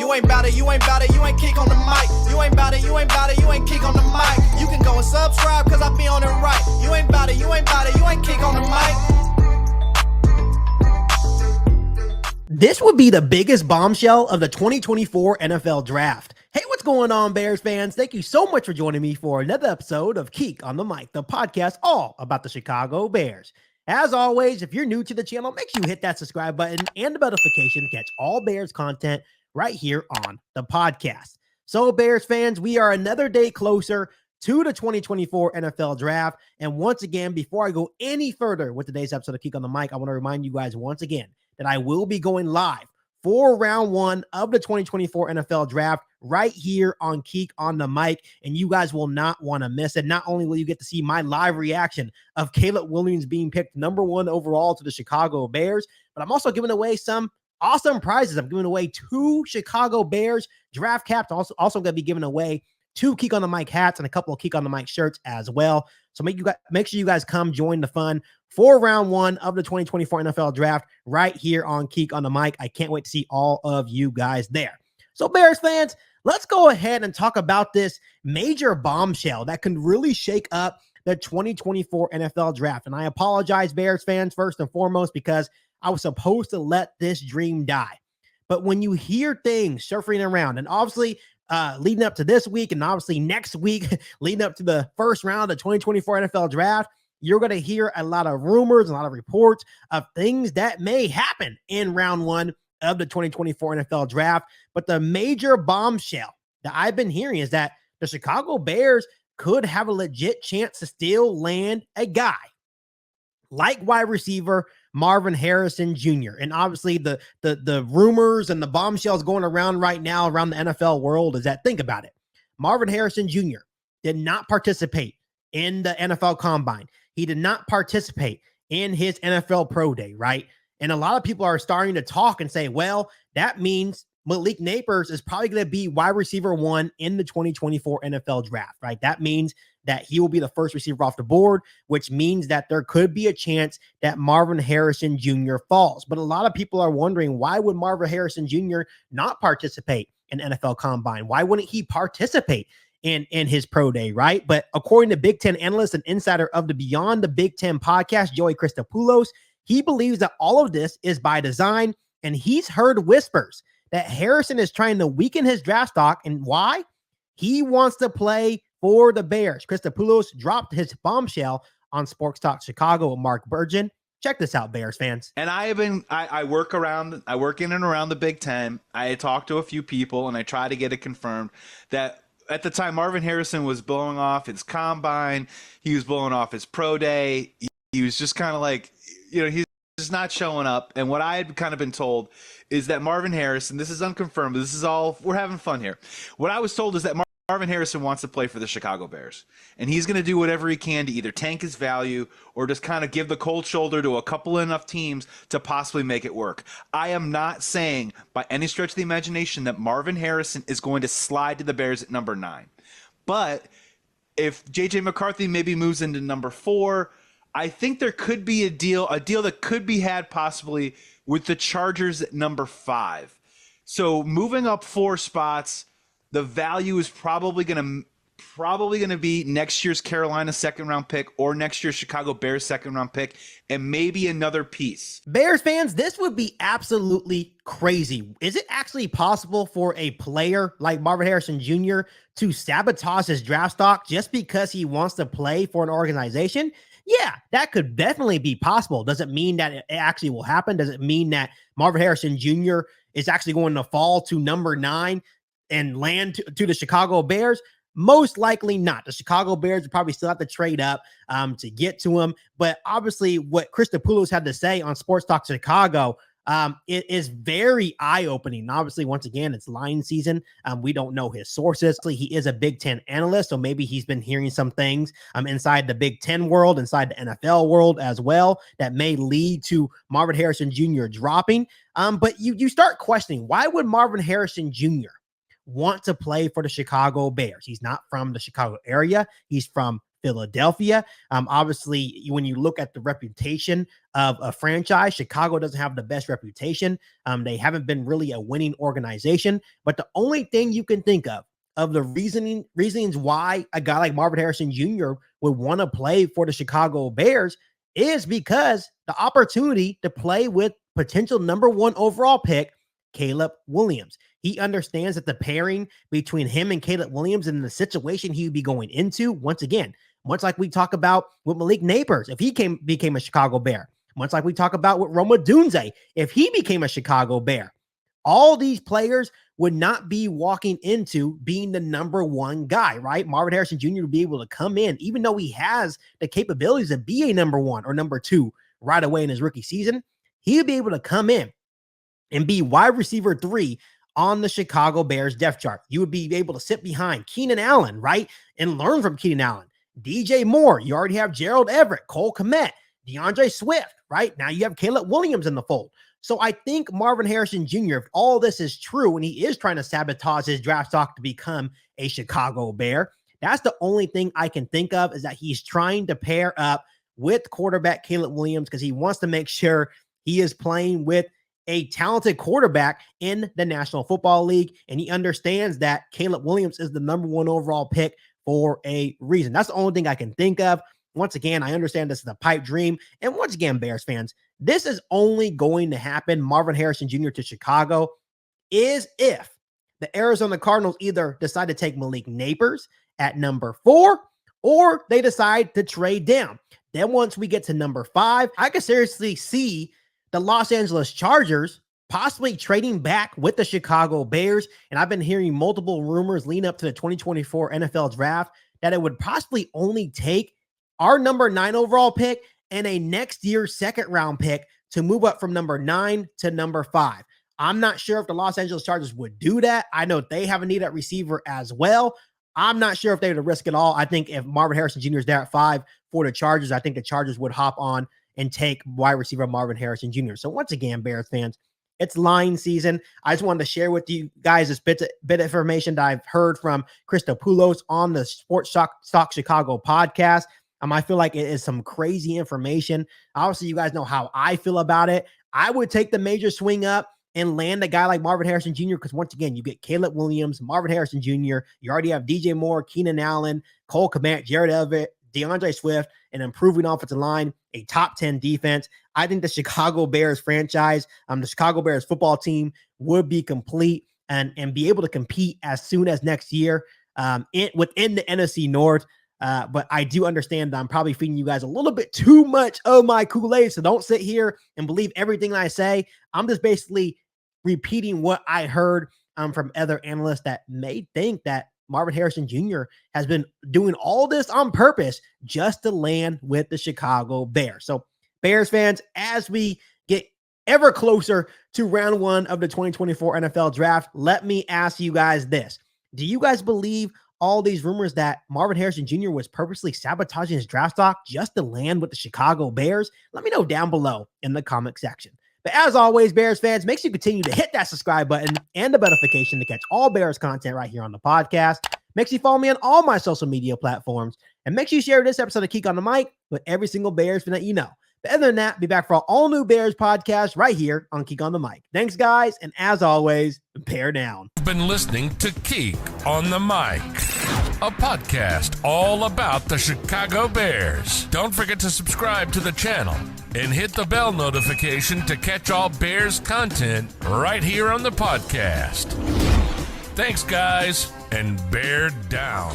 You ain't bout it, you ain't bout it, you ain't kick on the mic. You ain't bout it, you ain't bout it, you ain't kick on the mic. You can go and subscribe, cause I be on it right. You ain't bout it, you ain't bout it, you ain't kick on the mic. This would be the biggest bombshell of the 2024 NFL Draft. Hey, what's going on, Bears fans? Thank you so much for joining me for another episode of Keek on the Mic, the podcast all about the Chicago Bears. As always, if you're new to the channel, make sure you hit that subscribe button and the notification to catch all Bears content right here on the podcast. So, Bears fans, we are another day closer to the 2024 NFL Draft. And once again, before I go any further with today's episode of Keek on the Mic, I want to remind you guys once again that I will be going live for round one of the 2024 NFL Draft right here on Keek on the Mic, and you guys will not want to miss it. Not only will you get to see my live reaction of Caleb Williams being picked number one overall to the Chicago Bears, but I'm also giving away some awesome prizes. I'm giving away 2 Chicago Bears draft caps. Also going to be giving away 2 Keek on the Mic hats and a couple of Keek on the Mic shirts as well. So make sure you guys come join the fun for round one of the 2024 NFL Draft right here on Keek on the Mic. I can't wait to see all of you guys there. So Bears fans, let's go ahead and talk about this major bombshell that can really shake up the 2024 NFL Draft. And I apologize, Bears fans, first and foremost, because I was supposed to let this dream die. But when you hear things surfing around, and obviously leading up to this week, and obviously next week, leading up to the first round of the 2024 NFL Draft, you're going to hear a lot of rumors, a lot of reports of things that may happen in round one of the 2024 NFL Draft. But the major bombshell that I've been hearing is that the Chicago Bears could have a legit chance to still land a guy like wide receiver Marvin Harrison Jr. And obviously the rumors and the bombshells going around right now around the NFL world is that, think about it, Marvin Harrison Jr. did not participate in the NFL Combine. He did not participate in his NFL Pro Day, right? And a lot of people are starting to talk and say, well, that means Malik Nabers is probably going to be wide receiver 1 in the 2024 NFL Draft, right? That means that he will be the first receiver off the board, which means that there could be a chance that Marvin Harrison Jr. falls. But a lot of people are wondering, why would Marvin Harrison Jr. not participate in NFL Combine? Why wouldn't he participate in his pro day, right? But according to Big Ten analyst and insider of the Beyond the Big Ten podcast, Joey Christopoulos, he believes that all of this is by design, and he's heard whispers that Harrison is trying to weaken his draft stock. And why? He wants to play for the Bears. Christopoulos dropped his bombshell on Sports Talk Chicago with Mark Burgeon. Check this out, Bears fans. And I work in and around the Big Ten. I talked to a few people and I try to get it confirmed that at the time Marvin Harrison was blowing off his combine, he was blowing off his pro day. He was just kind of like, he's just not showing up. And what I had kind of been told is that Marvin Harrison, this is unconfirmed, this is all, we're having fun here. What I was told is that Marvin Harrison wants to play for the Chicago Bears, and he's going to do whatever he can to either tank his value or just kind of give the cold shoulder to a couple enough teams to possibly make it work. I am not saying by any stretch of the imagination that Marvin Harrison is going to slide to the Bears at number 9. But if J.J. McCarthy maybe moves into number 4, I think there could be a deal that could be had possibly with the Chargers at number 5. So moving up 4 spots, the value is probably going to be next year's Carolina second-round pick or next year's Chicago Bears second-round pick, and maybe another piece. Bears fans, this would be absolutely crazy. Is it actually possible for a player like Marvin Harrison Jr. to sabotage his draft stock just because he wants to play for an organization? Yeah, that could definitely be possible. Does it mean that it actually will happen? Does it mean that Marvin Harrison Jr. is actually going to fall to number 9 and land to the Chicago Bears? Most likely not. The Chicago Bears would probably still have to trade up to get to him. But obviously what Christopoulos had to say on Sports Talk Chicago, it is very eye-opening. Obviously, once again, it's line season. We don't know his sources. He is a Big Ten analyst, so maybe he's been hearing some things inside the Big Ten world, inside the NFL world as well, that may lead to Marvin Harrison Jr. dropping. But you start questioning, why would Marvin Harrison Jr. want to play for the Chicago Bears? He's not from the Chicago area. He's from Philadelphia. Obviously, when you look at the reputation of a franchise, Chicago doesn't have the best reputation. They haven't been really a winning organization. But the only thing you can think of the reasons why a guy like Marvin Harrison Jr. would want to play for the Chicago Bears is because the opportunity to play with potential number 1 overall pick, Caleb Williams. He understands that the pairing between him and Caleb Williams and the situation he would be going into, once again, much like we talk about with Malik Neighbors, if he became a Chicago Bear, much like we talk about with Roma Dunze, if he became a Chicago Bear, all these players would not be walking into being the number 1 guy, right? Marvin Harrison Jr. would be able to come in, even though he has the capabilities to be a number 1 or number 2 right away in his rookie season. He would be able to come in and be wide receiver 3 on the Chicago Bears depth chart. You would be able to sit behind Keenan Allen, right? And learn from Keenan Allen. DJ Moore, you already have Gerald Everett, Cole Kmet, DeAndre Swift, right? Now you have Caleb Williams in the fold. So I think Marvin Harrison Jr., if all this is true and he is trying to sabotage his draft stock to become a Chicago Bear, that's the only thing I can think of, is that he's trying to pair up with quarterback Caleb Williams because he wants to make sure he is playing with a talented quarterback in the National Football League. And he understands that Caleb Williams is the number 1 overall pick for a reason. That's the only thing I can think of. Once again, I understand this is a pipe dream. And once again, Bears fans, this is only going to happen, Marvin Harrison Jr. to Chicago, is if the Arizona Cardinals either decide to take Malik Neighbors at number 4 or they decide to trade down. Then once we get to number 5, I could seriously see the Los Angeles Chargers possibly trading back with the Chicago Bears. And I've been hearing multiple rumors leading up to the 2024 NFL draft that it would possibly only take our number 9 overall pick and a next year's 2nd round pick to move up from number 9 to number 5. I'm not sure if the Los Angeles Chargers would do that. I know they have a need at receiver as well. I'm not sure if they would risk it all. I think if Marvin Harrison Jr. is there at 5 for the Chargers, I think the Chargers would hop on and take wide receiver Marvin Harrison Jr. So once again, Bears fans, it's line season. I just wanted to share with you guys this bit of information that I've heard from Christopoulos on the Sports Stock Chicago podcast. I feel like it is some crazy information. Obviously, you guys know how I feel about it. I would take the major swing up and land a guy like Marvin Harrison Jr. because once again, you get Caleb Williams, Marvin Harrison Jr. You already have DJ Moore, Keenan Allen, Cole Kmet, Jared Everett, DeAndre Swift, an improving offensive line, a top 10 defense. I think the Chicago Bears franchise, the Chicago Bears football team would be complete and be able to compete as soon as next year within the NFC North. But I do understand that I'm probably feeding you guys a little bit too much of my Kool-Aid. So don't sit here and believe everything I say. I'm just basically repeating what I heard from other analysts that may think that Marvin Harrison Jr. has been doing all this on purpose just to land with the Chicago Bears. So Bears fans, as we get ever closer to round 1 of the 2024 NFL draft, let me ask you guys this. Do you guys believe all these rumors that Marvin Harrison Jr. was purposely sabotaging his draft stock just to land with the Chicago Bears? Let me know down below in the comment section. But as always, Bears fans, make sure you continue to hit that subscribe button and the notification to catch all Bears content right here on the podcast. Make sure you follow me on all my social media platforms. And make sure you share this episode of Keek on the Mic with every single Bears fan that you know. But other than that, be back for our all-new Bears podcast right here on Keek on the Mic. Thanks, guys. And as always, bear down. You've been listening to Keek on the Mic, a podcast all about the Chicago Bears. Don't forget to subscribe to the channel and hit the bell notification to catch all Bears content right here on the podcast. Thanks, guys, and bear down.